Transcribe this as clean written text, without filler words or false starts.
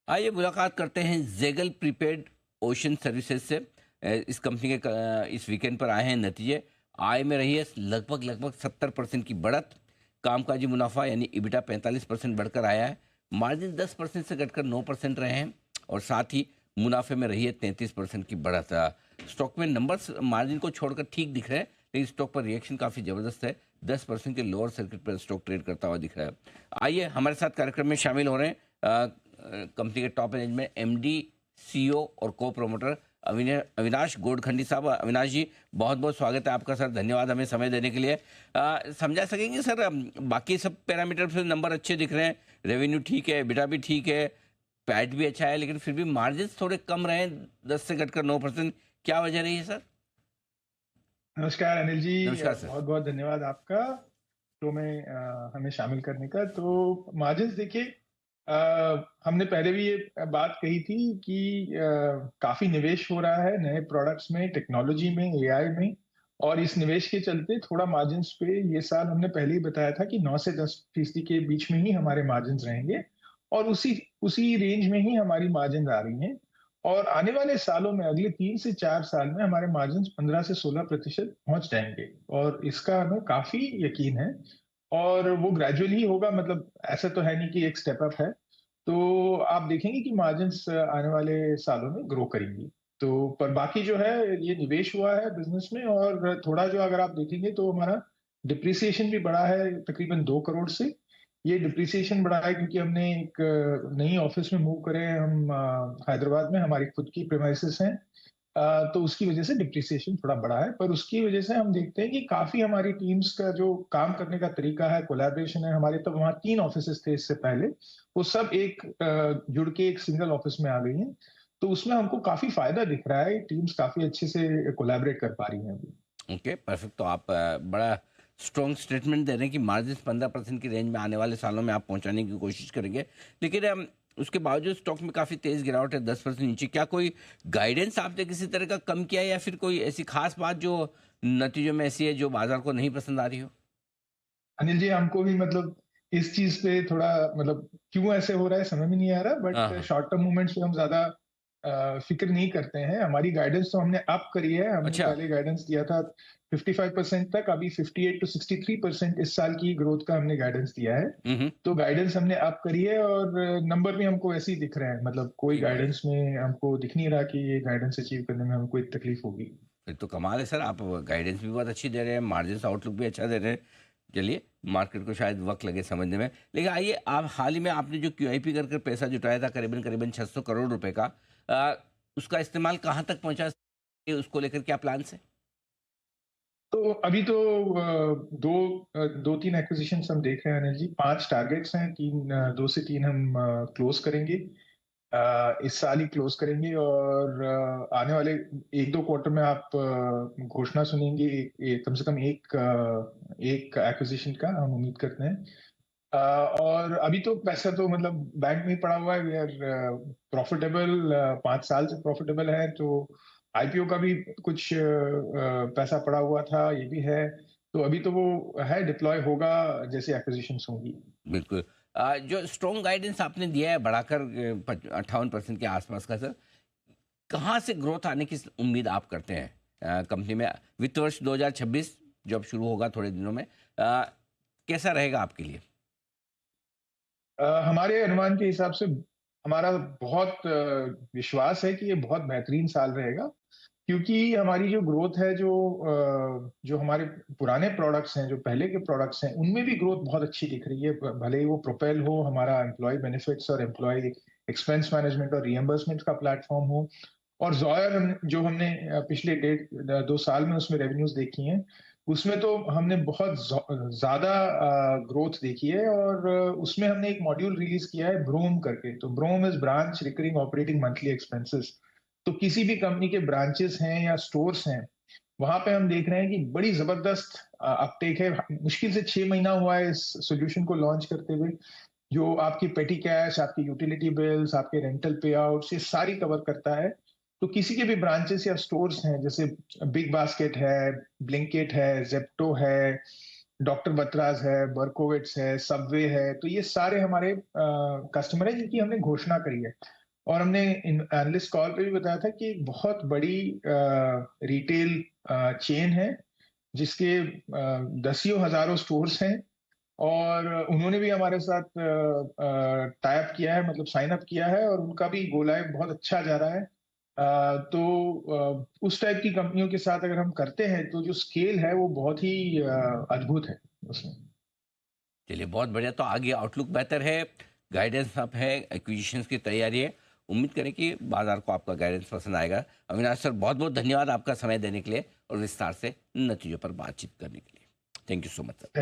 आइए मुलाकात करते हैं जेगल प्रीपेड ओशन सर्विसेज से। इस कंपनी के इस वीकेंड पर आए हैं नतीजे। आय में रही है लगभग 70% की बढ़त। कामकाजी मुनाफा यानी इबिटा 45% बढ़कर आया है। मार्जिन 10% से घटकर 9% रहे हैं और साथ ही मुनाफे में रही है 33% की बढ़त। स्टॉक में नंबर्स मार्जिन को छोड़कर ठीक दिख रहे हैं, लेकिन स्टॉक पर रिएक्शन काफ़ी ज़बरदस्त है। 10% के लोअर सर्किट पर स्टॉक ट्रेड करता हुआ दिख रहा है। आइए हमारे साथ कार्यक्रम में शामिल हो रहे हैं कंपनी के टॉप मैनेजमेंट एमडी, सीईओ और को प्रोमोटर अविनाश गोडखंडी साहब। अविनाश जी, बहुत बहुत स्वागत है आपका सर। धन्यवाद हमें समय देने के लिए। समझा सकेंगे सर, बाकी सब पैरामीटर से नंबर अच्छे दिख रहे हैं, रेवेन्यू ठीक है, बिटा भी ठीक है, पैट भी अच्छा है, लेकिन फिर भी मार्जिन थोड़े कम रहे हैं, 10 से घटकर 9%। क्या वजह रही है सर? नमस्कार अनिल जी। नमस्कार सर। बहुत बहुत धन्यवाद आपका शो में हमें शामिल करने का। तो मार्जिन्स देखिए, हमने पहले भी ये बात कही थी कि काफी निवेश हो रहा है नए प्रोडक्ट्स में, टेक्नोलॉजी में, एआई में, और इस निवेश के चलते थोड़ा मार्जिन्स पे ये साल हमने पहले ही बताया था कि 9 से 10% के बीच में ही हमारे मार्जिन्स रहेंगे, और उसी उसी रेंज में ही हमारी मार्जिन आ रही हैं। और आने वाले सालों में, अगले 3 से 4 साल में, हमारे मार्जिन 15 से 16% पहुंच जाएंगे, और इसका हमें काफी यकीन है। और वो ग्रेजुअली होगा, मतलब ऐसा तो है नहीं कि एक स्टेप अप है। तो आप देखेंगे कि मार्जिन्स आने वाले सालों में ग्रो करेंगी। तो पर बाकी जो है, ये निवेश हुआ है बिजनेस में, और थोड़ा जो अगर आप देखेंगे तो हमारा डिप्रिसिएशन भी बढ़ा है तकरीबन 2 करोड़ से। ये डिप्रिसिएशन बढ़ा है क्योंकि हमने एक नई ऑफिस में मूव करे हैं। हम हैदराबाद में हमारी खुद की प्रेमाइसेस हैं। तो उसकी वजह से डिप्रिसिएशन थोड़ा बढ़ा है, पर उसकी वजह से हम देखते हैं कि काफी हमारी टीम्स का जो काम करने का तरीका है, कोलैबोरेशन है। हमारे तो वहाँ 3 ऑफिसेस थे इससे पहले, वो सब एक जुड़ के एक सिंगल ऑफिस में आ गई हैं। तो उसमें हमको काफी फायदा दिख रहा है, टीम्स काफी अच्छे से कोलैबोरेट कर पा रही हैं अभी। Okay, perfect. तो आप बड़ा स्ट्रॉन्ग स्टेटमेंट दे रहे हैं कि मार्जिन 15% की रेंज में आने वाले सालों में आप पहुंचाने की कोशिश करेंगे, लेकिन उसके बावजूद स्टॉक में काफ़ी तेज़ गिरावट है, 10% नीचे। क्या कोई गाइडेंस आपने किसी तरह का कम किया है, या फिर कोई ऐसी खास बात जो नतीजों में ऐसी है जो बाजार को नहीं पसंद आ रही हो? अनिल जी, हमको भी मतलब इस चीज पे थोड़ा, मतलब क्यों ऐसे हो रहा है समझ में नहीं आ रहा, हाँ बट हाँ। शॉर्ट टर्म मूवमेंट्स पे हम ज्यादा फिक्र नहीं करते हैं। हमारी गाइडेंस तो हमने अप करी है। हमने अच्छा। पहले गाइडेंस दिया था 55% तक, अभी 58 to 63% इस साल की ग्रोथ का हमने गाइडेंस दिया है। हम्म। तो गाइडेंस हमने अप करी है, और नंबर भी हमको ऐसे ही दिख रहे हैं। मतलब कोई ठीक है। गाइडेंस में हमको दिख नहीं रहा कि ये गाइडेंस अचीव करने में हमको कोई तकलीफ होगी। फिर तो कमाल है सर, आप गाइडेंस भी बहुत अच्छी दे रहे हैं, मार्जिन आउटलुक भी अच्छा दे रहे हैं। चलिए, मार्केट को शायद वक्त लगे समझने में, लेकिन आइए, आप हाल ही में आपने जो क्यूआईपी कर पैसा जुटाया था करीबन करीबन 600 करोड़ रुपए का, उसका इस्तेमाल कहाँ तक पहुंचा, उसको लेकर क्या प्लान है? तो अभी तो दो तीन एक्विजिशंस हम देख रहे हैं अनिल जी। 5 टारगेट्स हैं, 2 से 3 हम क्लोज करेंगे, इस साल ही क्लोज करेंगे। और आने वाले 1-2 क्वार्टर में आप घोषणा सुनेंगे, कम से कम एक एक्विजिशन का हम उम्मीद करते हैं। और अभी तो पैसा तो मतलब बैंक में ही पड़ा हुआ है। वी आर प्रॉफिटेबल, 5 साल से प्रॉफिटेबल है। तो आईपीओ का भी कुछ पैसा पड़ा हुआ था, ये भी है। तो अभी तो वो है, डिप्लॉय होगा जैसे एक्विजिशंस होंगी। बिल्कुल। जो स्ट्रॉन्ग गाइडेंस आपने दिया है बढ़ाकर 58% के आसपास का सर, कहाँ से ग्रोथ आने की उम्मीद आप करते हैं कंपनी में? वित्त वर्ष 2026 जब शुरू होगा थोड़े दिनों में, कैसा रहेगा आपके लिए? हमारे अनुमान के हिसाब से हमारा बहुत विश्वास है कि ये बहुत बेहतरीन साल रहेगा, क्योंकि हमारी जो ग्रोथ है, जो हमारे पुराने प्रोडक्ट्स हैं, जो पहले के प्रोडक्ट्स हैं, उनमें भी ग्रोथ बहुत अच्छी दिख रही है। भले ही वो प्रोपेल हो, हमारा एम्प्लॉय बेनिफिट्स और एम्प्लॉय एक्सपेंस मैनेजमेंट और रिएम्बर्समेंट का प्लेटफॉर्म हो, और जॉयर जो हमने पिछले 1.5-2 साल में उसमें रेवेन्यूज देखी हैं, उसमें तो हमने बहुत ज्यादा ग्रोथ देखी है। और उसमें हमने एक मॉड्यूल रिलीज किया है ब्रोम करके। तो BROM is branch recurring operating monthly expenses. तो किसी भी कंपनी के ब्रांचेस हैं या स्टोर्स हैं, वहां पे हम देख रहे हैं कि बड़ी जबरदस्त अपटेक है। मुश्किल से 6 महीना हुआ है इस सोल्यूशन को लॉन्च करते हुए, जो आपकी पेटी कैश, आपकी यूटिलिटी बिल्स, आपके रेंटल पे आउट्स, ये सारी कवर करता है। तो किसी के भी ब्रांचेस या स्टोर्स हैं, जैसे बिग बास्केट है, ब्लिंकिट है, जेप्टो है, डॉक्टर बतराज है, बर्कोविट्स है, सबवे है, तो ये सारे हमारे कस्टमर हैं जिनकी हमने घोषणा करी है। और हमने एनालिस्ट कॉल पे भी बताया था कि एक बहुत बड़ी रिटेल चेन है जिसके दसियों हजारों स्टोर्स हैं, और उन्होंने भी हमारे साथ टाई अप किया है, मतलब साइन अप किया है, और उनका भी गो लाइव बहुत अच्छा जा रहा है। उस टाइप की कंपनियों के साथ अगर हम करते हैं तो जो स्केल है वो बहुत ही अद्भुत है उसमें। चलिए बहुत बढ़िया। तो आगे आउटलुक बेहतर है, गाइडेंस अप है, एक्विजिशंस की तैयारी है। उम्मीद करें कि बाजार को आपका गाइडेंस पसंद आएगा। अविनाश सर, बहुत बहुत धन्यवाद आपका समय देने के लिए और विस्तार से नतीजों पर बातचीत करने के लिए। Thank you so much sir. धन्यवाद।